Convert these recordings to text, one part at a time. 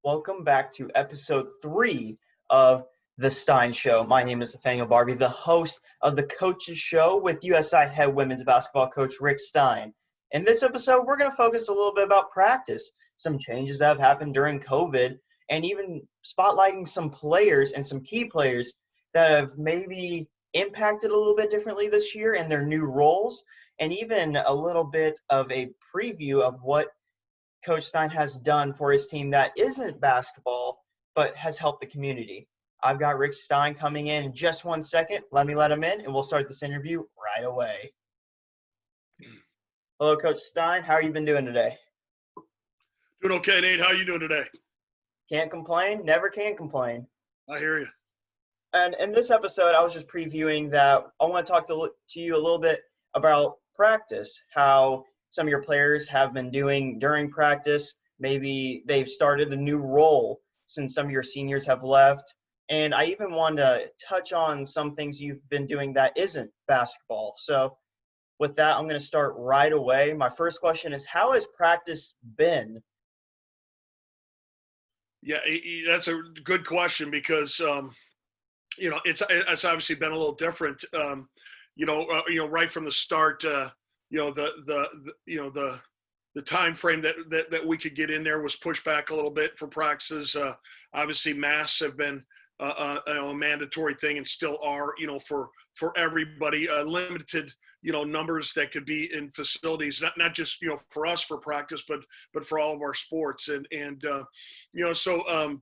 Welcome back to episode 3 of The Stein Show. My name is Nathaniel Barbie, the host of the Coaches Show with USI head women's basketball coach Rick Stein. In this episode, we're going to focus a little bit about practice, some changes that have happened during COVID, and even spotlighting some players and some key players that have maybe impacted a little bit differently this year in their new roles, and even a little bit of a preview of what Coach Stein has done for his team that isn't basketball, but has helped the community. I've got Rick Stein coming in just 1 second. Let me let him in, and we'll start this interview right away. Hello, Coach Stein. How are you been doing today? Doing okay, Nate. How are you doing today? Can't complain. Never can complain. I hear you. And in this episode, I was just previewing that I want to talk to you a little bit about practice, how some of your players have been doing during practice. Maybe they've started a new role since some of your seniors have left. And I even want to touch on some things you've been doing that isn't basketball. So with that, I'm going to start right away. My first question is, how has practice been? Yeah, that's a good question because, it's obviously been a little different, right from the start. The time frame that we could get in there was pushed back a little bit for practices. Obviously, masks have been a mandatory thing and still are, for everybody. Limited, numbers that could be in facilities, not just for us for practice, but for all of our sports so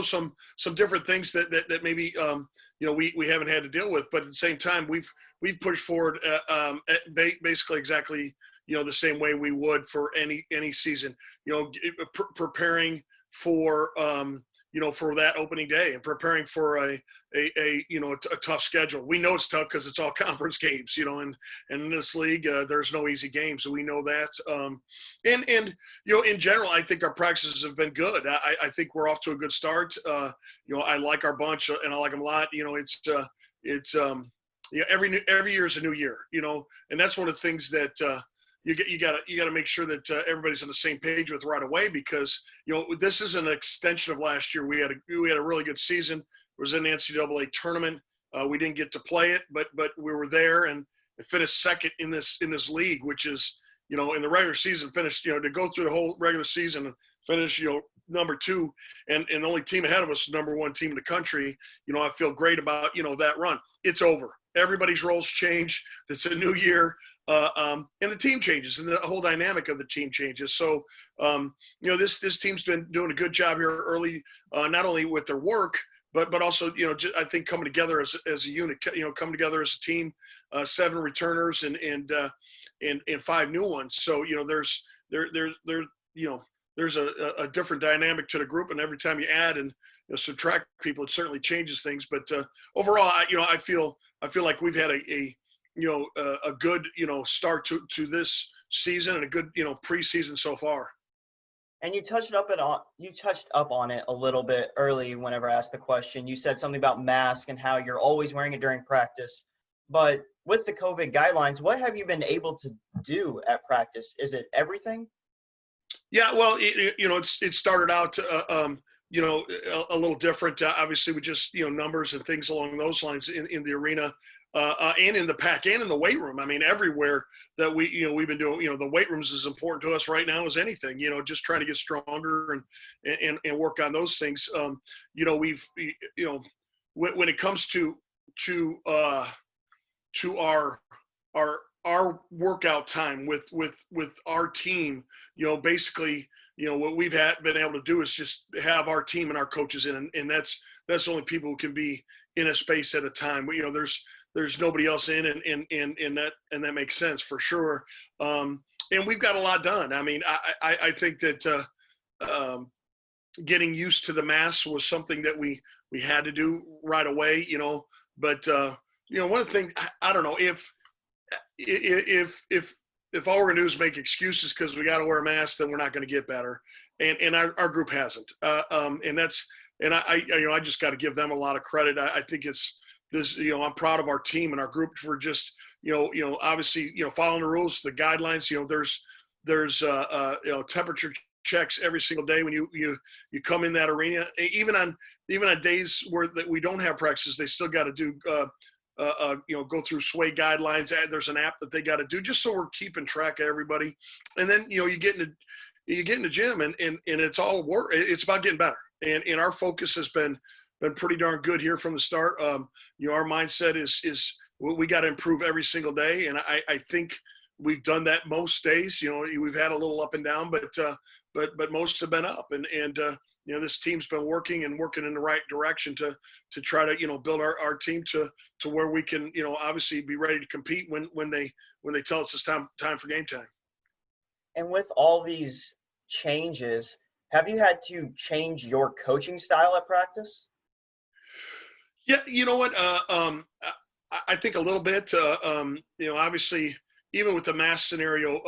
some different things that maybe we haven't had to deal with, but at the same time we've pushed forward basically exactly the same way we would for any season, preparing for for that opening day and preparing for a tough schedule. We know it's tough because it's all conference games, and in this league there's no easy games, so we know that. And in general, I think our practices have been good. I think we're off to a good start. I like our bunch and I like them a lot. Every year is a new year, and that's one of the things that you got to make sure that everybody's on the same page with right away, because this is an extension of last year. We had a really good season. It was an NCAA tournament. We didn't get to play it, but we were there and finished second in this league, which is in the regular season finished to go through the whole regular season and finish number 2, and the only team ahead of us is number 1 team in the country. I feel great about that run. It's over. Everybody's roles change. It's a new year, and the team changes, and the whole dynamic of the team changes. So, this team's been doing a good job here early, not only with their work, but also, I think coming together as a unit, coming together as a team, 7 returners and 5 new ones. So, there's a different dynamic to the group, and every time you add and subtract people, it certainly changes things. But overall, I feel like we've had a good start to this season and a good preseason so far. And you touched up on it a little bit early whenever I asked the question. You said something about masks and how you're always wearing it during practice. But with the COVID guidelines, what have you been able to do at practice? Is it everything? Yeah, well, it started out a little different. Obviously, with just numbers and things along those lines in the arena. And in the pack and in the weight room. I mean, everywhere that we've been doing, the weight rooms is important to us right now as anything, just trying to get stronger and work on those things. We've, when it comes to our workout time with our team, basically, what we've been able to do is just have our team and our coaches in, and that's only people who can be in a space at a time. There's nobody else in, and that makes sense for sure. And we've got a lot done. I mean, I think that getting used to the mask was something that we had to do right away. But one of the things, I don't know if all we're gonna do is make excuses because we got to wear a mask, then we're not going to get better. And our group hasn't. And I just got to give them a lot of credit. I think it's this, I'm proud of our team and our group for just, obviously, following the rules, the guidelines. There's temperature checks every single day when you come in that arena. Even on days where that we don't have practices, they still got to do go through sway guidelines. There's an app that they got to do just so we're keeping track of everybody. And then you get in the gym and it's all work. It's about getting better. And our focus has been pretty darn good here from the start. Our mindset is we got to improve every single day, and I think we've done that most days. We've had a little up and down, but most have been up. And this team's been working in the right direction to try to build our team to where we can obviously be ready to compete when they tell us it's time for game time. And with all these changes, have you had to change your coaching style at practice? Yeah, you know what? I think a little bit. Obviously, even with the mask scenario,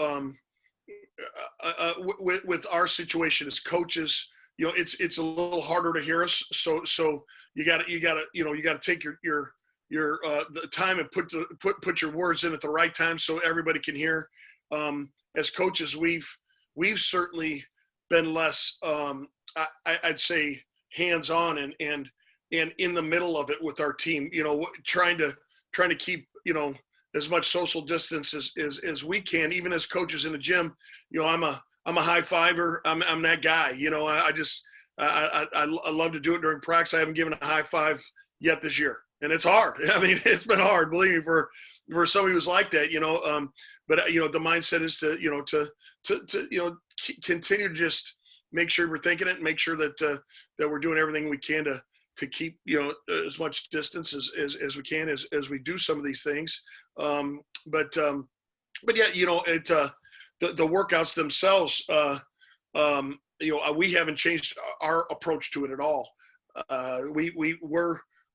with our situation as coaches, it's a little harder to hear us. So you got to take your the time and put your words in at the right time so everybody can hear. As coaches, we've certainly been less, I'd say, hands-on and in the middle of it with our team. Trying to keep as much social distance as we can, even as coaches in the gym. I'm a high fiver. I'm that guy. I love to do it during practice. I haven't given a high five yet this year, and it's hard. I mean, it's been hard, believe me, for somebody who's like that. But the mindset is to continue to just make sure we're thinking it, and make sure that we're doing everything we can to keep as much distance as we can as we do some of these things. But yeah, the workouts themselves, we haven't changed our approach to it at all.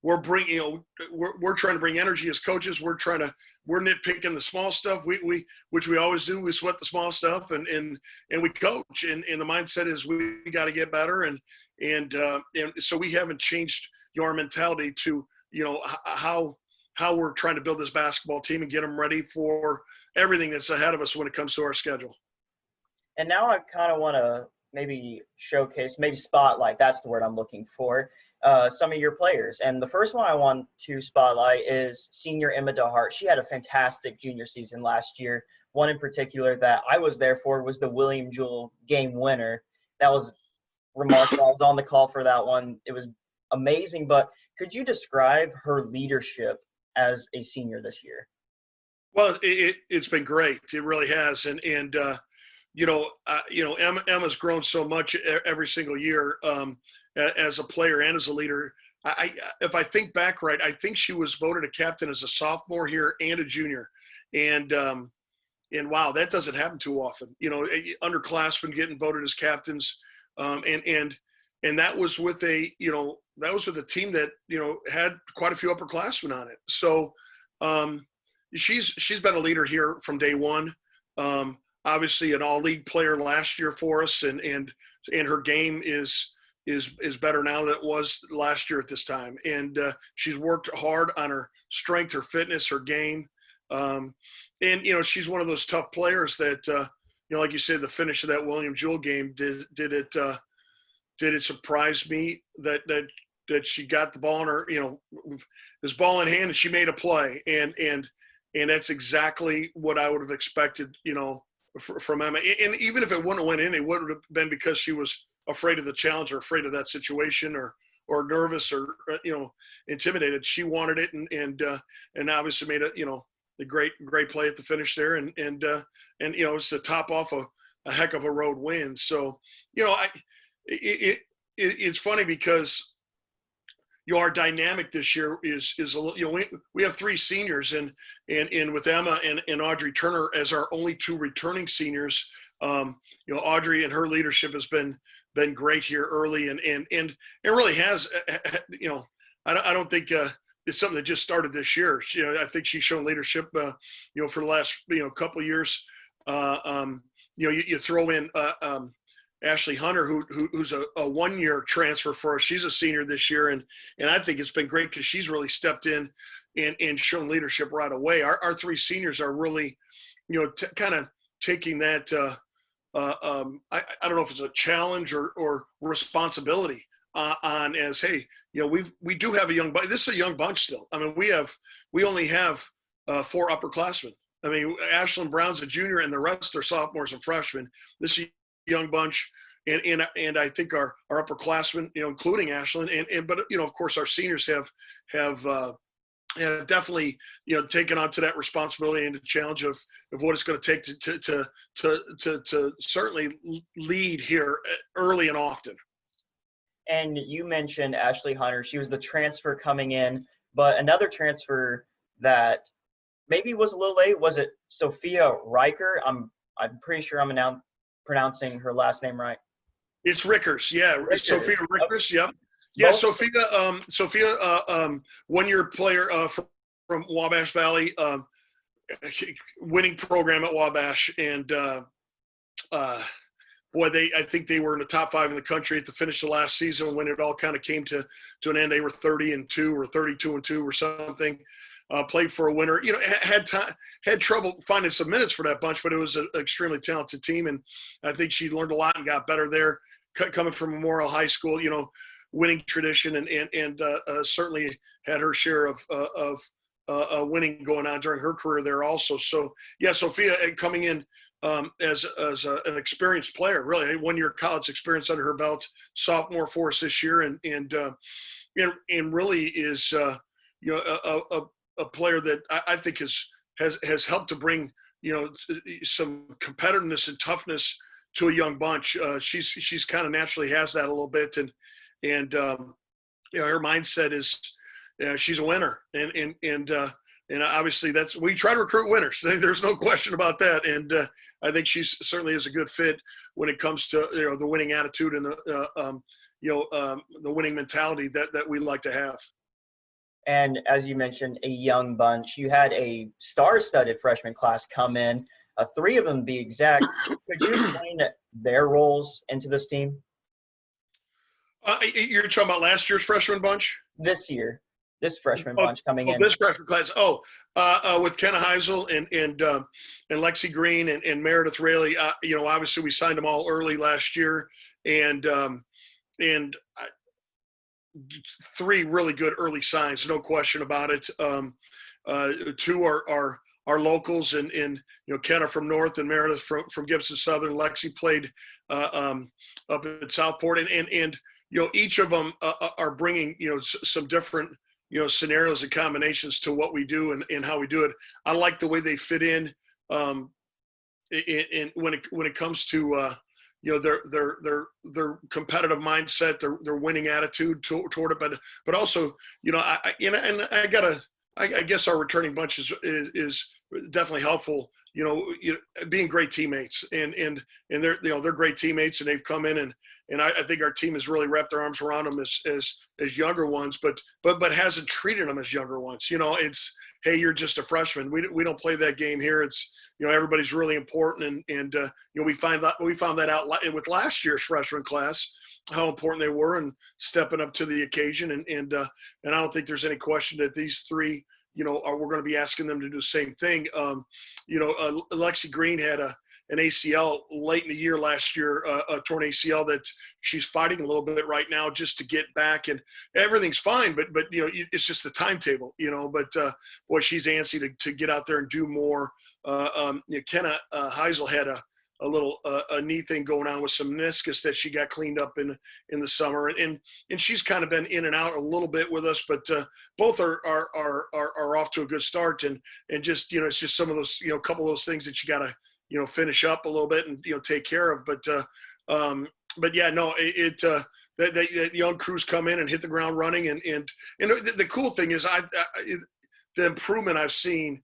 We're bringing, we're trying to bring energy as coaches. We're nitpicking the small stuff. Which we always do. We sweat the small stuff and we coach. And the mindset is we got to get better. And so we haven't changed our mentality to how we're trying to build this basketball team and get them ready for everything that's ahead of us when it comes to our schedule. And now I kind of want to maybe showcase, maybe spotlight, that's the word I'm looking for, some of your players. And the first one I want to spotlight is senior Emma DeHart. She had a fantastic junior season last year. One in particular that I was there for was the William Jewell game winner. That was remarkable. I was on the call for that one. It was amazing. But could you describe her leadership as a senior this year? Well, it's been great. It really has. And Emma's grown so much every single year as a player and as a leader. If I think back right, I think she was voted a captain as a sophomore here and a junior. And wow, that doesn't happen too often. Underclassmen getting voted as captains. And that was with a team that, had quite a few upperclassmen on it. So she's been a leader here from day one. Obviously an all-league player last year for us, and her game is better now than it was last year at this time. And she's worked hard on her strength, her fitness, her game. And she's one of those tough players that, like you said, the finish of that William Jewell game, did it surprise me that she got the ball in her, this ball in hand, and she made a play. And that's exactly what I would have expected, from Emma. And even if it wouldn't have went in, it would have been because she was afraid of the challenge or afraid of that situation or nervous or, intimidated. She wanted it and obviously made the great play at the finish there. And it's to top off a heck of a road win. So, it's funny because, our dynamic this year is a little, we have three seniors and with Emma and Audrey Turner as our only two returning seniors. Audrey and her leadership has been great here early and it really has, I don't think it's something that just started this year. I think she's shown leadership, for the last, couple of years. You throw in, Ashley Hunter, who's a one-year transfer for us. She's a senior this year, and I think it's been great because she's really stepped in and shown leadership right away. Our three seniors are really, kind of taking that I don't know if it's a challenge or responsibility on as, hey, we do have a young bunch. This is a young bunch still. I mean, we only have 4 upperclassmen. I mean, Ashlyn Brown's a junior, and the rest are sophomores and freshmen. This is a young bunch, and I think our upperclassmen, including Ashlyn, but of course our seniors have definitely taken on to that responsibility and the challenge of what it's going to take to certainly lead here early and often. And you mentioned Ashley Hunter. She was the transfer coming in, but another transfer that maybe was a little late, was it Sophia Riker? I'm pretty sure I'm now pronouncing her last name right. It's Rickers, yeah. Rickers. Sophia Rickers, Okay. yep. Yeah, Sophia, 1-year player from Wabash Valley, winning program at Wabash, and I think they were in the top 5 in the country at the finish of last season when it all kind of came to an end. They were 30-2 or 32-2 or something. Played for a winner. Had trouble finding some minutes for that bunch, but it was an extremely talented team, and I think she learned a lot and got better there. Coming from Memorial High School, winning tradition, and certainly had her share of winning going on during her career there also. So yeah, Sophia coming in as an experienced player, really 1-year college experience under her belt, sophomore for us this year, and really is a player that I think has helped to bring some competitiveness and toughness to a young bunch. She's kind of naturally has that a little bit, and her mindset is she's a winner, and obviously we try to recruit winners. There's no question about that, and I think she's certainly is a good fit when it comes to the winning attitude and the winning mentality that we like to have. And as you mentioned, a young bunch. You had a star-studded freshman class come in, 3 of them to be exact. Could you explain their roles into this team? You're talking about last year's freshman bunch? This year, this freshman bunch coming in. This freshman class. With Kenna Heisel and Lexi Green and Meredith Rayleigh. Obviously we signed them all early last year, and 3 really good early signs, no question about it. 2 are locals, and Kenna from North and Meredith from Gibson Southern. Lexi played up at Southport, and each of them are bringing some different scenarios and combinations to what we do and how we do it. I like the way they fit in when it comes to their competitive mindset, their winning attitude toward it, but also I guess our returning bunch is definitely helpful. Being great teammates, and they're great teammates, and they've come in and I think our team has really wrapped their arms around them as younger ones, but hasn't treated them as younger ones. It's, hey, you're just a freshman. We don't play that game here. It's everybody's really important, and we found that out with last year's freshman class, how important they were and stepping up to the occasion, and I don't think there's any question that these 3 we're going to be asking them to do the same thing. Lexi Green had an ACL late in the year last year, a torn ACL that she's fighting a little bit right now just to get back, and everything's fine, but it's just the timetable, but boy, she's antsy to get out there and do more. Kenna Heisel had a little knee thing going on with some meniscus that she got cleaned up in the summer, and she's kind of been in and out a little bit with us, but both are off to a good start, and just it's just some of those couple of those things that you got to finish up a little bit and take care of, but yeah, no, that young crews come in and hit the ground running, and the cool thing is the improvement I've seen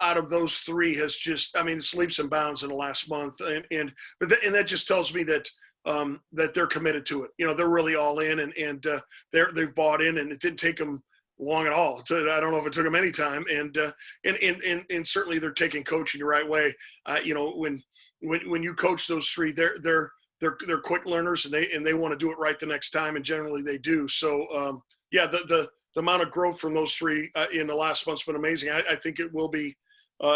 out of those 3 has just, it's leaps and bounds in the last month, and that just tells me that that they're committed to it. They're really all in, and they've bought in, and it didn't take them long at all. I don't know if it took them any time, and certainly they're taking coaching the right way. When you coach those 3, they're quick learners, and they want to do it right the next time, and generally they do. So yeah, the amount of growth from those 3 in the last month's been amazing. I think it will be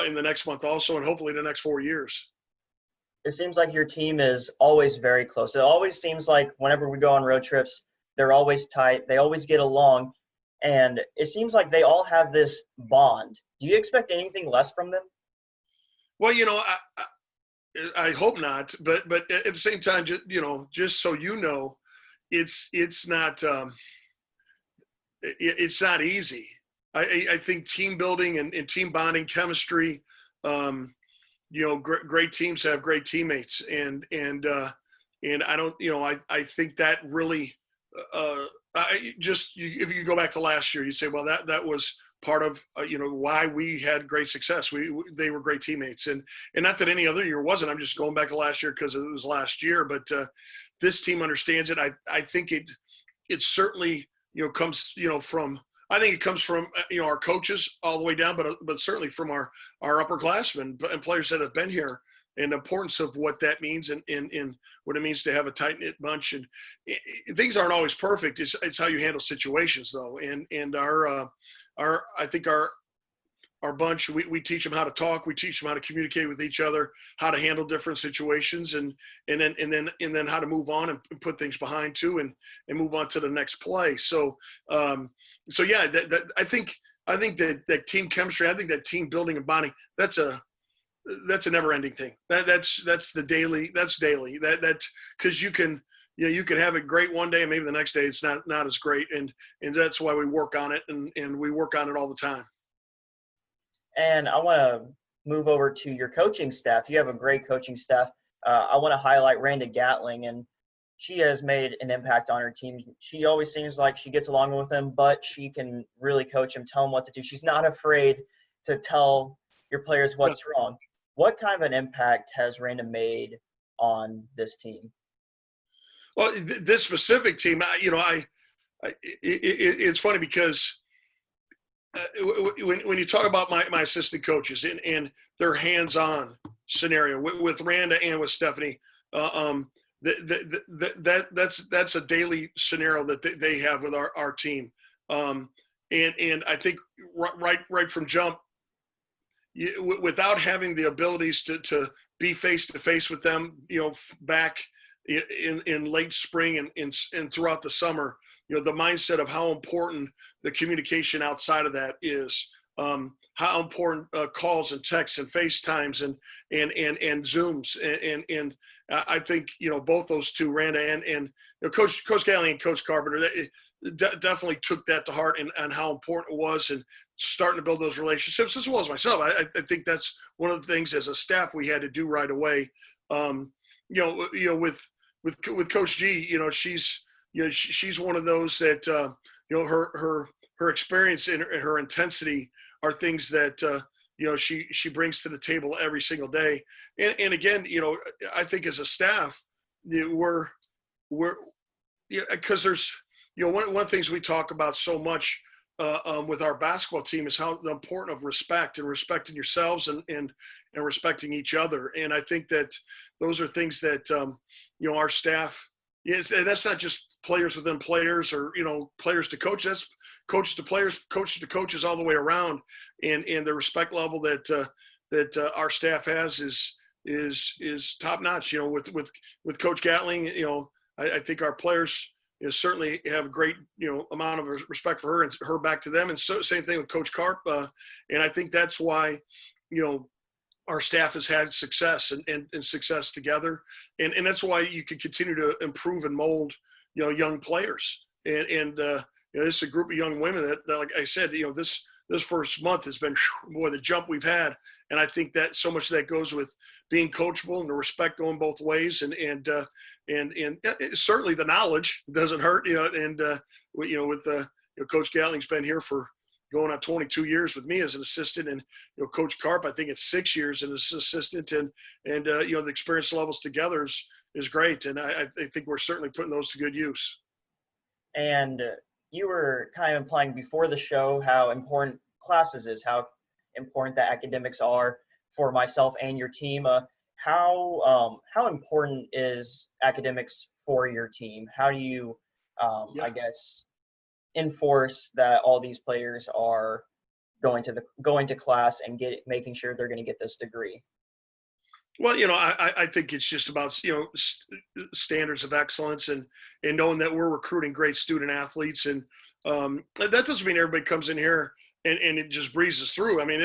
in the next month also, and hopefully the next 4 years. It seems like your team is always very close. It always seems like whenever we go on road trips, they're always tight. They always get along. And it seems like they all have this bond. Do you expect anything less from them? Well, I hope not, but at the same time, just so you know, it's not it's not easy. I think team building and team bonding, chemistry, great teams have great teammates, and I don't, I think that really, if you go back to last year, you'd say, well, that was part of why we had great success. They were great teammates, and not that any other year wasn't. I'm just going back to last year because it was last year, but this team understands it. I think it certainly comes from. I think it comes from our coaches all the way down, but certainly from our upperclassmen and players that have been here, and the importance of what that means and what it means to have a tight knit bunch. And things aren't always perfect. It's how you handle situations though. And I think our bunch, we teach them how to talk. We teach them how to communicate with each other, how to handle different situations, and then how to move on and put things behind too, and move on to the next play. So yeah, I think that team chemistry, I think that team building and bonding, that's a never ending thing. That's daily. That because you can have it great one day and maybe the next day it's not as great, and that's why we work on it, and we work on it all the time. And I want to move over to your coaching staff. You have a great coaching staff. I want to highlight Randa Gatling, and she has made an impact on her team. She always seems like she gets along with them, but she can really coach them, tell them what to do. She's not afraid to tell your players what's wrong. What kind of an impact has Randa made on this team? Well, this specific team, it's funny because when you talk about my assistant coaches and their hands-on scenario with Randa and with Stephanie, that's a daily scenario that they have with our team, and I think right from jump, without having the abilities to be face to face with them, back in late spring and throughout the summer, the mindset of how important the communication outside of that is, how important calls and texts and FaceTimes and Zooms, and I think both those two, Randa and Coach Galley and Coach Carpenter, definitely took that to heart, and how important it was, and starting to build those relationships as well as myself. I think that's one of the things as a staff we had to do right away. With Coach G, she's one of those that her experience and her intensity are things that she brings to the table every single day. And again, I think as a staff, we're because there's one of the things we talk about so much with our basketball team is how the importance of respect and respecting yourselves and respecting each other. And I think that those are things that our staff is, and that's not just players within players or players to coach. That's coaches to players, coaches to coaches, all the way around. And the respect level that our staff has is top notch. With Coach Gatling, I think our players certainly have a great amount of respect for her and her back to them, and so same thing with Coach Carp, and I think that's why our staff has had success and success together, and that's why you can continue to improve and mold young players, and this is a group of young women that like I said, this first month has been the jump we've had, and I think that so much of that goes with being coachable and the respect going both ways, and certainly the knowledge doesn't hurt, with Coach Gatling's been here for going on 22 years with me as an assistant, and Coach Carp, I think it's 6 years as an assistant, and the experience levels together is great, and I think we're certainly putting those to good use. And you were kind of implying before the show how important classes is, how important the academics are for myself and your team. How important is academics for your team? How do you, I guess, enforce that all these players are going to class and making sure they're going to get this degree? Well, I think it's just about, standards of excellence and knowing that we're recruiting great student athletes. And that doesn't mean everybody comes in here and it just breezes through. I mean,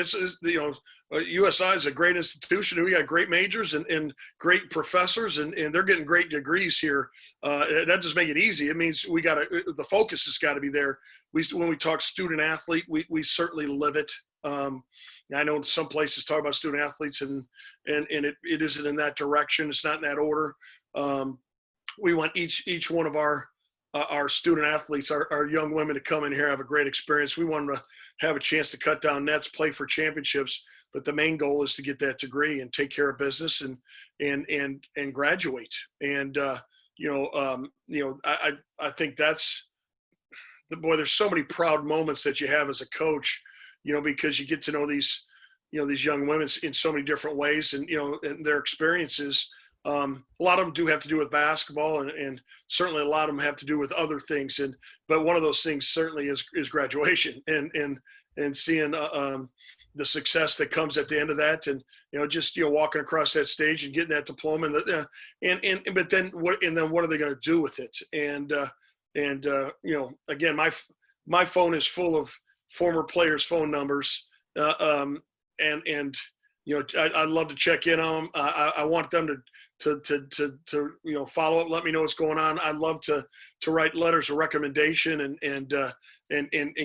USI is a great institution. We got great majors and great professors, and they're getting great degrees here. That doesn't make it easy. It means the focus has got to be there. When we talk student athlete, we certainly live it. I know some places talk about student athletes and it isn't in that direction. It's not in that order. We want each one of our student athletes, our young women, to come in here, have a great experience. We want them to have a chance to cut down nets, play for championships. But the main goal is to get that degree and take care of business and graduate. And I think that's boy. There's so many proud moments that you have as a coach, because you get to know these young women in so many different ways, and their experiences. A lot of them do have to do with basketball, and certainly a lot of them have to do with other things. But one of those things certainly is graduation and seeing the success that comes at the end of that, and just walking across that stage and getting that diploma, but then what are they going to do with it? And again, my phone is full of former players' phone numbers. And I'd love to check in on them. I want them to follow up, let me know what's going on. I'd love to write letters of recommendation and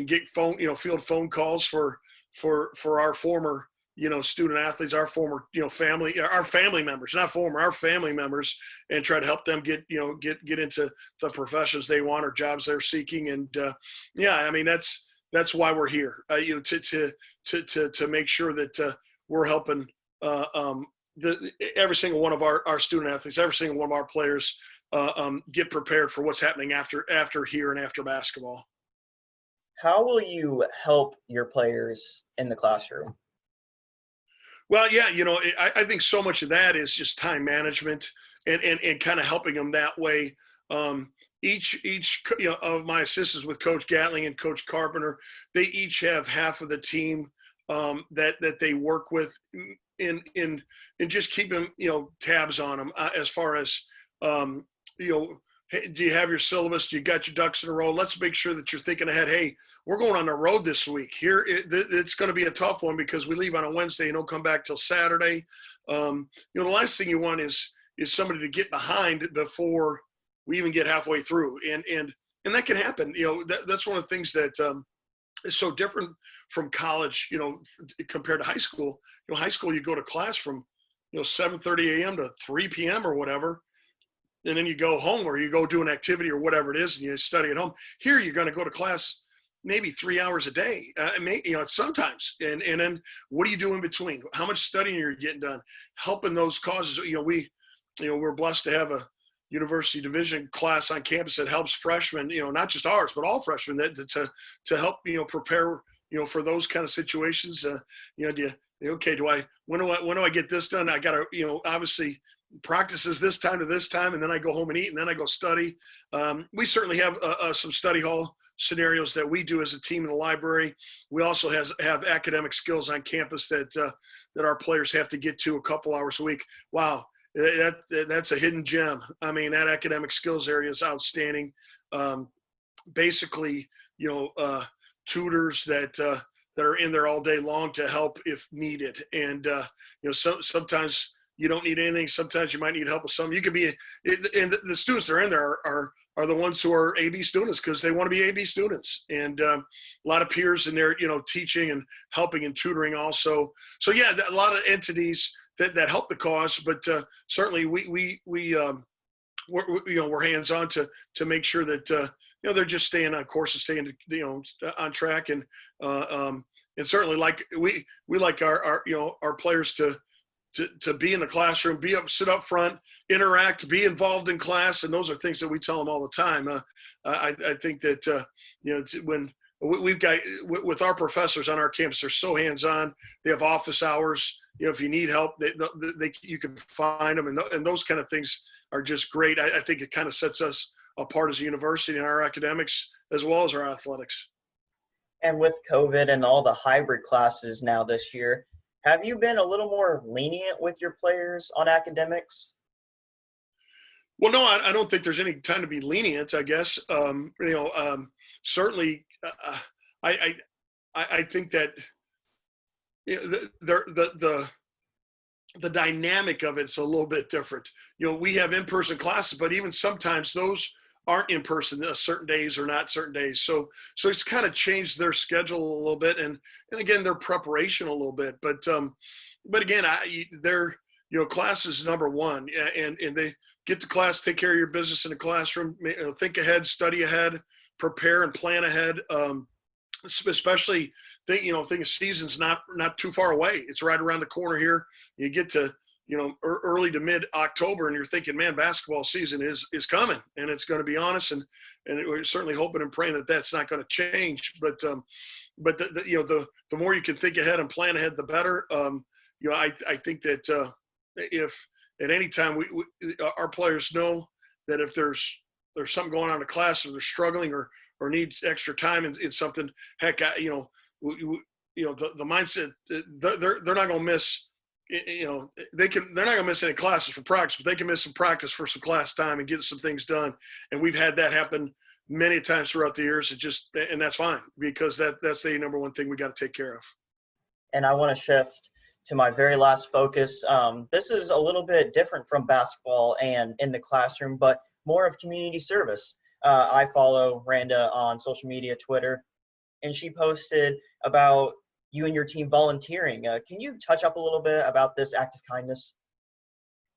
get field phone calls for our former student athletes, our former our family members, our family members, and try to help them get into the professions they want or jobs they're seeking. And I mean that's why we're here, to make sure that we're helping every single one of our student athletes, every single one of our players get prepared for what's happening after here and after basketball. How will you help your players in the classroom? Well, yeah, I think so much of that is just time management and kind of helping them that way. Each of my assistants with Coach Gatling and Coach Carpenter, they each have half of the team that they work with in just keeping tabs on them as far as hey, do you have your syllabus? Do you got your ducks in a row? Let's make sure that you're thinking ahead. Hey, we're going on the road this week. Here, it's going to be a tough one because we leave on a Wednesday and don't come back till Saturday. The last thing you want is somebody to get behind before we even get halfway through, and that can happen. That's one of the things that is so different from college, compared to high school. High school, you go to class from 7:30 a.m. to 3 p.m. or whatever. And then you go home or you go do an activity or whatever it is and you study at home. Here, you're going to go to class maybe 3 hours a day, sometimes. And then what do you do in between? How much studying you're getting done? Helping those causes. We're blessed to have a university division class on campus that helps freshmen, not just ours, but all freshmen to help, prepare, for those kind of situations. When do I get this done? I got to, obviously, practices this time to this time, and then I go home and eat, and then I go study. We certainly have some study hall scenarios that we do as a team in the library. We also have academic skills on campus that our players have to get to a couple hours a week. Wow, that's a hidden gem. I mean, that academic skills area is outstanding. Basically, tutors that are in there all day long to help if needed, and sometimes you don't need anything. Sometimes you might need help with something. You could be, and the students that are in there are the ones who are AB students because they want to be AB students. And a lot of peers in there, teaching and helping and tutoring also. So yeah, a lot of entities that help the cause, but certainly we're hands-on to make sure that they're just staying on course and staying on track, and certainly like we like our players to be in the classroom, sit up front, interact, be involved in class. And those are things that we tell them all the time. I think that, when we've got, with our professors on our campus, they're so hands-on. They have office hours. If you need help, you can find them. And those kind of things are just great. I think it kind of sets us apart as a university in our academics, as well as our athletics. And with COVID and all the hybrid classes now this year, Have you been a little more lenient with your players on academics? Well, no, I don't think there's any time to be lenient. I guess certainly, I, I think that the dynamic of it's a little bit different. We have in-person classes, but even sometimes those aren't in person certain days or not certain days. So it's kind of changed their schedule a little bit, and again their preparation a little bit. But again, their class is number one, and they get to class, take care of your business in the classroom, think ahead, study ahead, prepare and plan ahead. Especially think season's not too far away. It's right around the corner here. You get to early to mid October and you're thinking, man, basketball season is coming, and it's going to be honest, and we're certainly hoping and praying that that's not going to change. But the more you can think ahead and plan ahead, the better. I think that if at any time our players know that if there's something going on in the class, or they're struggling or need extra time in something, heck, the mindset, they're not going to miss, they're not going to miss any classes for practice, but they can miss some practice for some class time and get some things done. And we've had that happen many times throughout the years. And that's fine, because that's the number one thing we got to take care of. And I want to shift to my very last focus. This is a little bit different from basketball and in the classroom, but more of community service. I follow Randa on social media, Twitter, and she posted about you and your team volunteering. Can you touch up a little bit about this act of kindness?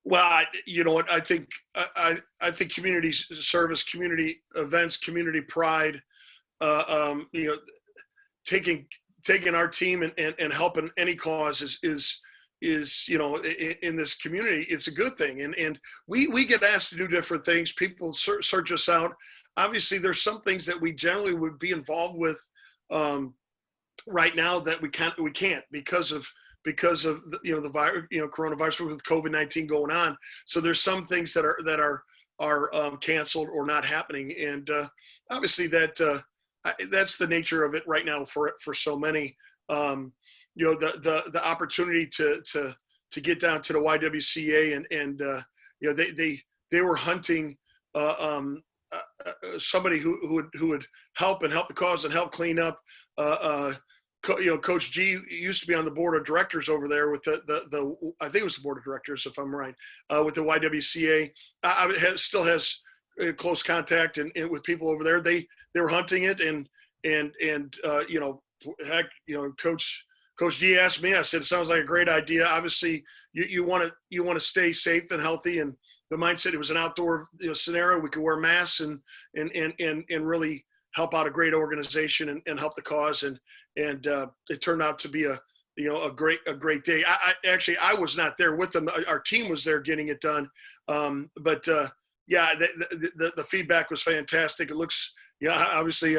Well, you know what, I think community service, community events, community pride, taking our team and helping any cause is in this community, it's a good thing. And we get asked to do different things. People search us out. Obviously there's some things that we generally would be involved with right now that we can't because of the virus, coronavirus, with COVID-19 going on. So there's some things that are canceled or not happening. And obviously that's the nature of it right now for so many. The opportunity to get down to the YWCA and they were hunting somebody who would help the cause and help clean up. Coach G used to be on the board of directors over there with the I think it was the board of directors, if I'm right, with the YWCA. Still has close contact and with people over there. They were hunting it and Coach G asked me. I said, "It sounds like a great idea. Obviously, you want to stay safe and healthy." And the mindset, it was an outdoor scenario. We could wear masks and really help out a great organization and help the cause. And it turned out to be a great day. I was not there with them. Our team was there getting it done. But the feedback was fantastic. It looks obviously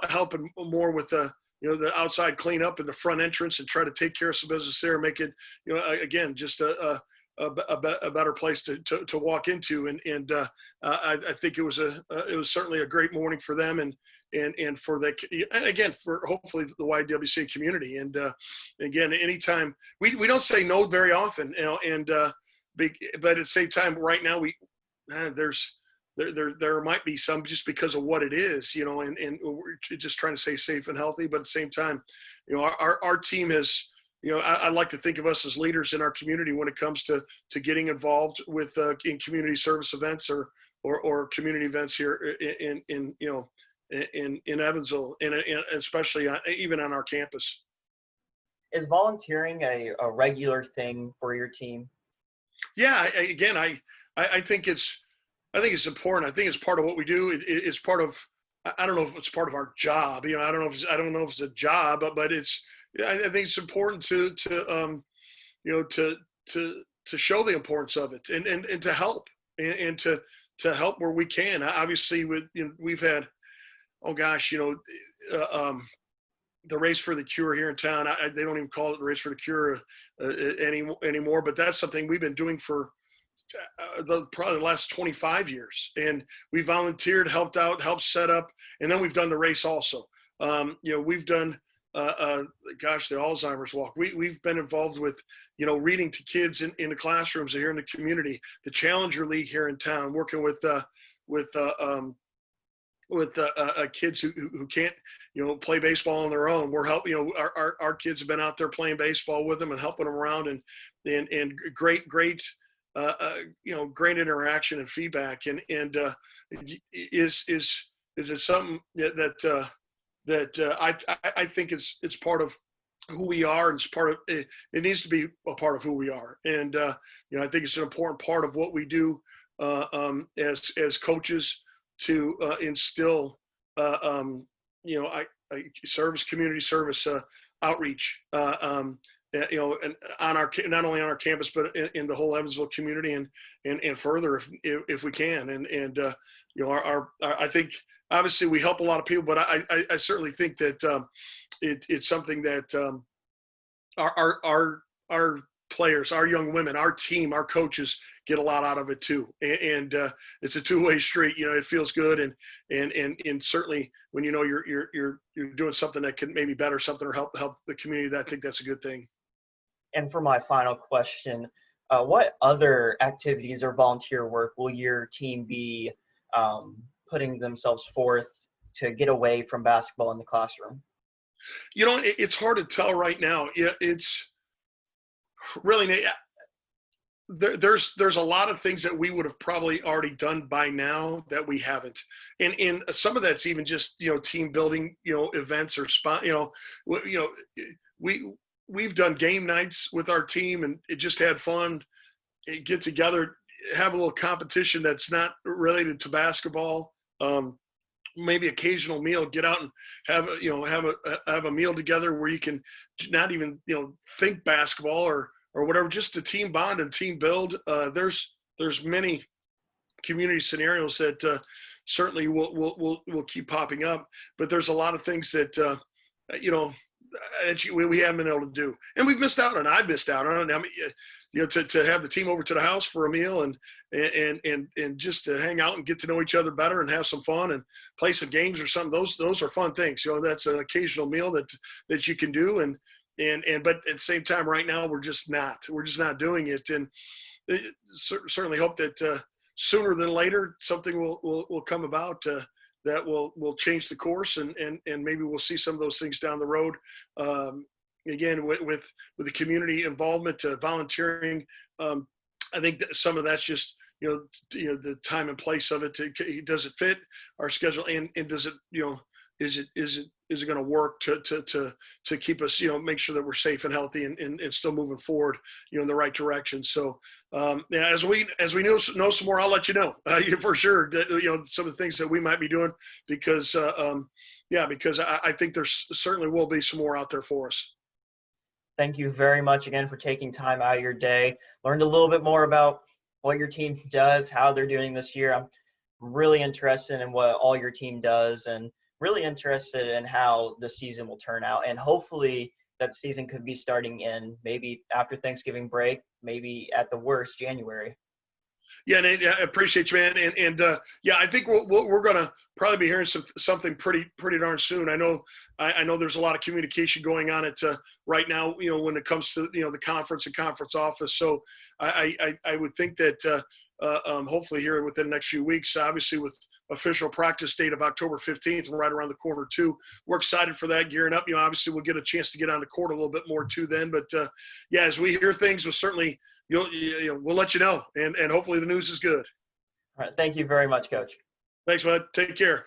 helping more with the outside cleanup and the front entrance and try to take care of some business there and make it, again, just a better place to walk into. And I think it was certainly a great morning for them and for for hopefully the YWCA community. And again, anytime we don't say no very often, but at the same time, right now there might be some just because of what it is, and we're just trying to stay safe and healthy. But at the same time, our team has, I like to think of us as leaders in our community when it comes to getting involved with in community service events or community events here in Evansville, and especially even on our campus. Is volunteering a regular thing for your team? Yeah, I think it's important. I think it's part of what we do. It's part of, I don't know if it's part of our job. I don't know if it's a job, but I think it's important to show the importance of it and to help and to help where we can. Obviously, we've had, the Race for the Cure here in town. They don't even call it the Race for the Cure anymore, but that's something we've been doing for probably the last 25 years. And we volunteered, helped out, helped set up, and then we've done the race also. We've done gosh, the Alzheimer's walk. We've been involved with, reading to kids in the classrooms here in the community, the Challenger League here in town, working with kids who can't, play baseball on their own. We're helping, our kids have been out there playing baseball with them and helping them around, and great, great interaction and feedback. And is it something that I think it's part of who we are, and it's part of it. It needs to be a part of who we are. And I think it's an important part of what we do as coaches to instill service, community service, outreach, and on our, not only on our campus but in the whole Evansville community, and further if we can. And I think obviously we help a lot of people, but I certainly think that it's something that our players, our young women, our team, our coaches get a lot out of it too. And it's a two-way street. It feels good, and certainly when you're doing something that can maybe better something or help the community, I think that's a good thing. And for my final question, what other activities or volunteer work will your team be putting themselves forth to get away from basketball in the classroom? It's hard to tell right now. It's really, there's a lot of things that we would have probably already done by now that we haven't. And some of that's even just, team building, events or spot, we've done game nights with our team, and it just had fun. Get together, have a little competition that's not related to basketball. Maybe occasional meal, get out and have a meal together where you can not even, think basketball or whatever, just a team bond and team build. There's many community scenarios that certainly will keep popping up, but there's a lot of things that, we haven't been able to do, and we've missed out on. I've missed out on it. I mean, to have the team over to the house for a meal and just to hang out and get to know each other better and have some fun and play some games or something. Those are fun things. That's an occasional meal that you can do. But at the same time, right now, we're just not doing it. And certainly hope that sooner than later, something will come about that will change the course, and maybe we'll see some of those things down the road. Again, with the community involvement, volunteering, I think that some of that's just the time and place of it. Does it fit our schedule, and does it is it going to work to keep us make sure that we're safe and healthy and still moving forward in the right direction. So as we know some more, I'll let you know for sure that, some of the things that we might be doing, because I think there's certainly will be some more out there for us. Thank you very much again for taking time out of your day. Learned a little bit more about what your team does, how they're doing this year. I'm really interested in what all your team does, and really interested in how the season will turn out. And hopefully that season could be starting in maybe after Thanksgiving break, maybe at the worst January. Yeah, and I appreciate you, man. And I think we're going to probably be hearing something pretty darn soon. I know there's a lot of communication going on at right now, when it comes to the conference and conference office. So I would think that hopefully here within the next few weeks, obviously with official practice date of October 15th, right around the corner too. We're excited for that, gearing up. Obviously we'll get a chance to get on the court a little bit more too then. But as we hear things, we'll certainly we'll let you know, and hopefully the news is good. All right. Thank you very much, Coach. Thanks, bud. Take care.